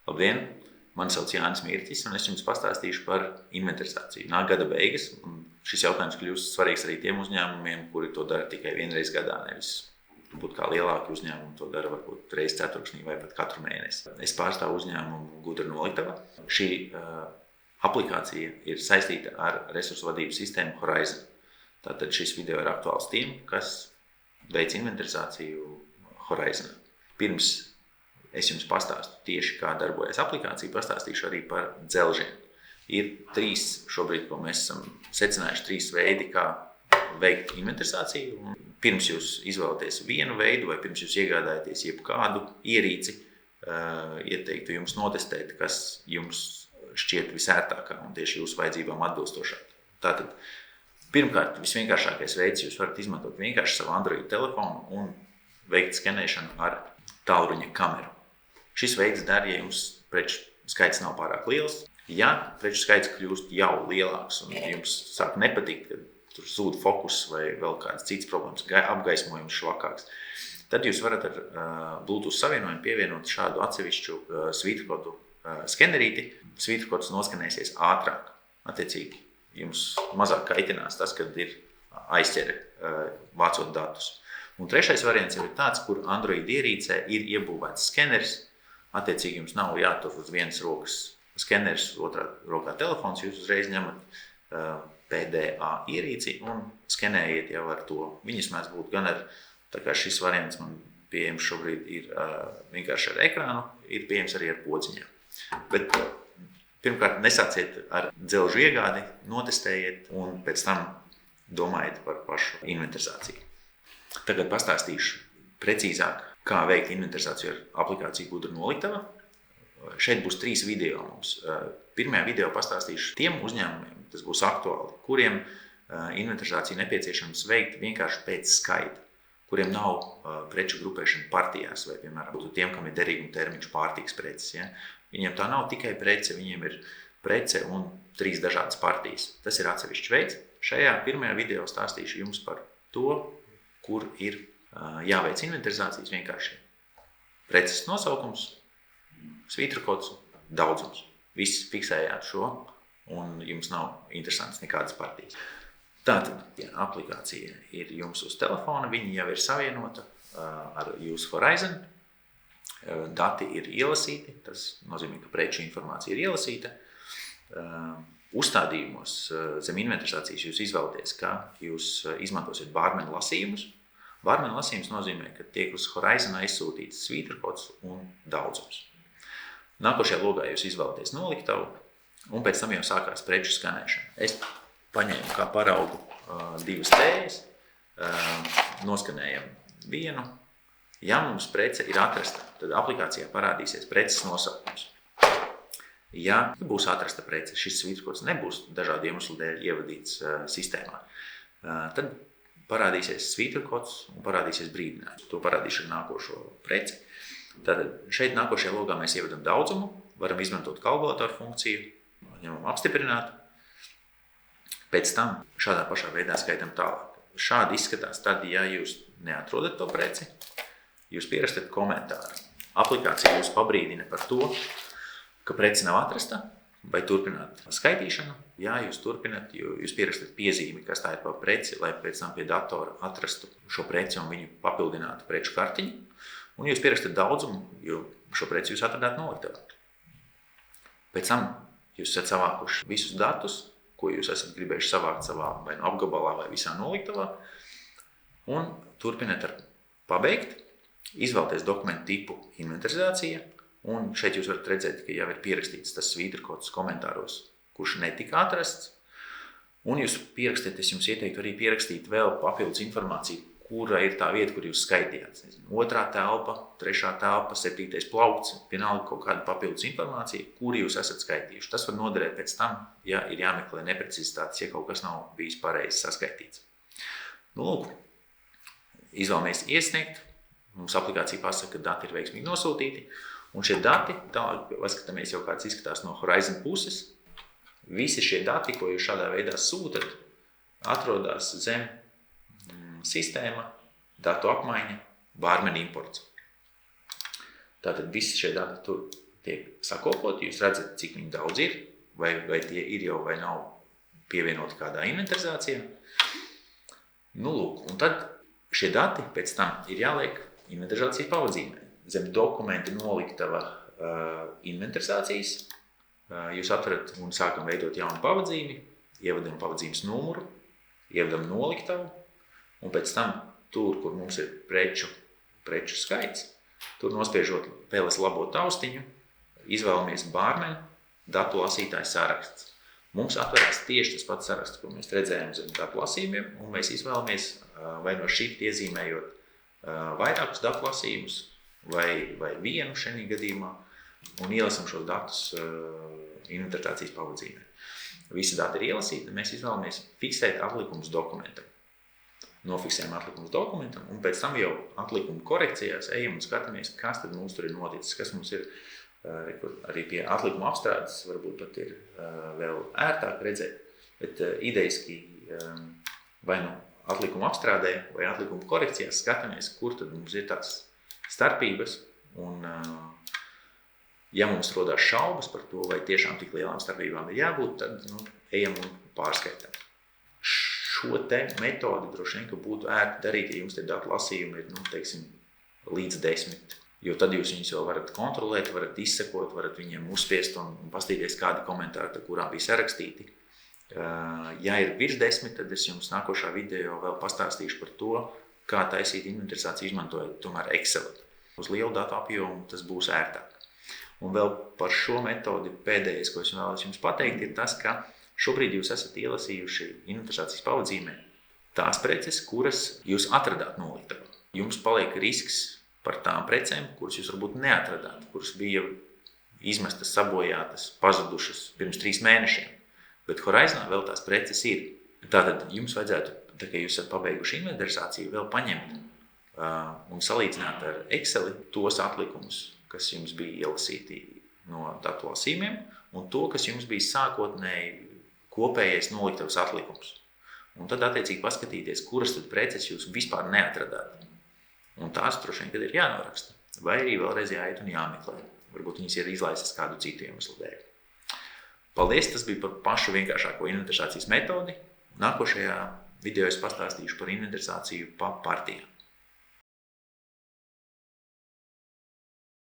Labdien! Mani sauc Jānis Mirķis, un es jums pastāstīšu par inventarizāciju. Nāk gada beigas, un šis jautājums kļūst svarīgs arī tiem uzņēmumiem, kuri to dara tikai vienreiz gadā, nevis būtu kā lielāki uzņēmumi to dara varbūt reiz ceturksnī vai pat katru mēnesi. Es pārstāvu uzņēmumu Gudra Noliktava. Šī aplikācija ir saistīta ar resursu vadības sistēmu Horizon. Tātad šis video ir aktuāls tiem, kas veic inventarizāciju Horizonā. Pirms es jums pastāstu tieši, kā darbojas aplikācija, pastāstīšu arī par dzelžiem. Ir šobrīd, ko mēs esam secinājuši, 3 veidi, kā veikt inventarizāciju. Pirms jūs izvēlaties vienu veidu vai pirms jūs iegādājaties jebkādu ierīci, ieteiktu jums notestēt, kas jums šķiet visērtākā un tieši jūsu vajadzībām atbilstošāk. Tātad, pirmkārt, visvienkāršākais veids, jūs varat izmantot vienkārši savu Android telefonu un veikt skenēšanu ar tālruņa kameru. Šis veids der, ja jums preču skaits nav pārāk liels. Ja preču skaits kļūst jau lielāks un jums sāk nepatikt, kad tur zūd fokus vai vēl kādas citas problēmas, apgaismojums švakāks, tad jūs varat ar Bluetooth savienojumu pievienot šādu atsevišķu svītrkodu skenerīti. Svītrkods noskanēsies ātrāk. Attiecīgi, jums mazāk kaitinās tas, kad ir aizķere vācot datus. Un trešais variants ir tāds, kur Android ierīcē ir iebūvēts skeneris. Attiecīgi, jums nav jātur uz vienas rokas skeneris, otrā rokā telefons, jūs uzreiz ņemat PDA ierīci un skenējiet jau ar to. Viņas mēs būtu gan ar, tā kā šis variants man pieejams šobrīd ir vienkārši ar ekrānu, ir pieejams arī ar podziņām. Bet pirmkārt, nesāciet ar dzelžu iegādi, notestējiet un pēc tam domājiet par pašu inventarizāciju. Tagad pastāstīšu precīzāk, kā veikt inventarizāciju ar aplikāciju Gudra Noliktava. Šeit būs 3 video mums. Pirmajā video pastāstīšu tiem uzņēmumiem, tas būs aktuāli, kuriem inventarizāciju nepieciešams veikt vienkārši pēc skaita, kuriem nav preču grupēšana partijās vai, piemēram, būtu tiem, kam ir derīguma termiņš pārtīgas preces. Ja? Viņiem tā nav tikai prece, viņiem ir prece un 3 dažādas partijas. Tas ir atsevišķs veids. Šajā pirmajā video stāstīšu jums par to, kur ir jāveic inventarizācijas vienkārši preces nosaukums, svītrakods, daudzums. Viss fiksējāt šo un jums nav interesants nekādas partijas. Tātad, ja aplikācija ir jums uz telefona, viņa jau ir savienota ar jūsu Horizon. Dati ir ielasīti, tas nozīmē, ka preču informācija ir ielasīta. Uzstādījumos zem inventarizācijas jūs izvēlaties, ka jūs izmantosiet bārmenu lasījumus. Bārmenu lasījums nozīmē, ka tiek uz Horizon aizsūtīts svītrakods un daudzums. Nākošajā logā jūs izvēlaties Noliktavu un pēc tam jau sākās preču skanēšana. Es paņēmu kā paraugu 2 tējas, noskanējam vienu. Ja mums prece ir atrasta, tad aplikācijā parādīsies preces nosaukums. Ja būs atrasta prece, šis svītrakods nebūs dažādu iemeslu dēļ ievadīts sistēmā, tad parādīsies svītrakods un parādīsies brīdinājums. To parādīšu ar nākošo preci. Tātad šeit nākošajā logā mēs ievedam daudzumu, varam izmantot kalkulatoru funkciju, ņemam apstiprināt. Pēc tam šādā pašā veidā skaitam tālāk. Šādi izskatās tad, ja jūs neatrodat to preci, jūs pierakstat komentāru. Aplikācija jūs pabrīdina par to, ka preci nav atrasta, vai turpināt skaitīšanu. Jā, jūs turpināt, jo jūs pierakstat piezīmi, kas tā ir par preci, lai pēc tam pie datora atrastu šo preci un viņu papildinātu preču kartiņu. Un jūs pierakstat daudzumu, jo šo preci jūs atradāt Noliktavā. Pēc tam jūs esat savākuši visus datus, ko jūs esat gribējuši savākt savā vai no apgabalā vai visā Noliktavā. Un turpināt ar pabeigt, izvēlties dokumentu tipu inventarizācija. Un šeit jūs varat redzēt, ka jau ir pierakstīts tas svītrakods komentāros, kurš netika atrasts. Un jūs pierakstiet, es jums ieteiktu arī pierakstīt vēl papildus informāciju, kura ir tā vieta, kur jūs skaitījāt. 2. telpa, 3. telpa, 7. plaukts, vienalga kaut kāda papildus informācija, kuru jūs esat skaitījuši. Tas var noderēt pēc tam, ja ir jāmeklē neprecizitātes, ja kaut kas nav bijis pareizi saskaitīts. Nu, lūk, izvēlamies iesniegt. Mums aplikācija pasaka, ka dati ir veiksmīgi nosūtīti. Un šie dati, tālāk paskatāmies jau kāds izskatās no Horizon puses, visi šie dati, ko jūs šādā veidā sūtat, atrodas zem sistēma, datu apmaiņa, bārmeni imports. Tātad visi šie dati tur tiek sakopoti, jūs redzat, cik viņi daudz ir, vai tie ir jau vai nav pievienoti kādā inventarizācijā. Lūk, un tad šie dati pēc tam ir jāliek inventarizācijas pavadzīmē. Zem dokumenta noliktava inventarizācijas. Jūs atverat un sākam veidot jaunu pavadzīmi, ievadam pavadzīmes numuru, ievadam noliktavu, un pēc tam tur, kur mums ir preču skaits, tur nospiežot vēlas labo taustiņu, izvēlamies bārmeņu, datu lasītāju saraksts. Mums atverās tieši tas pats saraksts, ko mēs redzējām zem datu lasījumiem, un mēs izvēlamies vai no shift iezīmējot vairākus datu lasījumus, vai vienu šajā gadījumā, un ielasam šos datus inventarizācijas pavadzīmē. Visi dati ir ielasīti, mēs izvēlamies fiksēt atlikumus dokumentam. Nofiksējam atlikumus dokumentam, un pēc tam jau atlikumu korekcijās ejam un skatāmies, kas tad mums tur ir noticis, kas mums ir arī pie atlikuma apstrādes, varbūt pat ir vēl ērtāk redzēt, bet ideiski vai no atlikuma apstrādē vai atlikuma korekcijās skatāmies, kur tad mums ir tās starpības, un ja mums rodās šaubas par to, vai tiešām tik lielām starpībām ir jābūt, tad ejam un pārskaitām. Šo te metodi droši vien, ka būtu ērti darīt, ja jums tie datu lasījumi ir, teiksim, līdz 10, jo tad jūs viņus vēl varat kontrolēt, varat izsekot, varat viņiem uzspiest un pastīties, kādi komentāri, kurā bija sarakstīti. Ja ir virs 10, tad es jums nākošā video vēl pastāstīšu par to, kā taisīt inventarizāciju izmantojot tomēr Excel. Uz lielu datu apjomu tas būs ērtāk. Un vēl par šo metodi pēdējais, ko es vēlos jums pateikt, ir tas, ka šobrīd jūs esat ielasījuši inventarizācijas pavadzīmē tās preces, kuras jūs atradāt noliktavā. Jums paliek risks par tām precēm, kuras jūs varbūt neatradāt, kuras bija izmestas, sabojātas, pazudušas pirms 3 mēnešiem. Bet Horizonā vēl tās preces ir. Tātad jums vajadzētu, tā kā jūs esat pabeiguši inventarizāciju, vēl paņemt un salīdzināt ar Exceli tos atlikumus, kas jums bija ielasīti no datu lasījumiem, un to, kas jums bija sākotnēji kopējais noliktavas atlikums. Un tad attiecīgi paskatīties, kuras tad preces jūs vispār neatradāt. Un tās droši vien, kad ir jānoraksta. Vai arī vēlreiz jāiet un jāmeklē. Varbūt viņas ir izlaistas kādu citu iemeslu dēļ. Paldies, tas bija par pašu vienkāršāko inventarizācijas metodi. Nākošajā video es pastāstīšu par inventarizāciju pa partijām.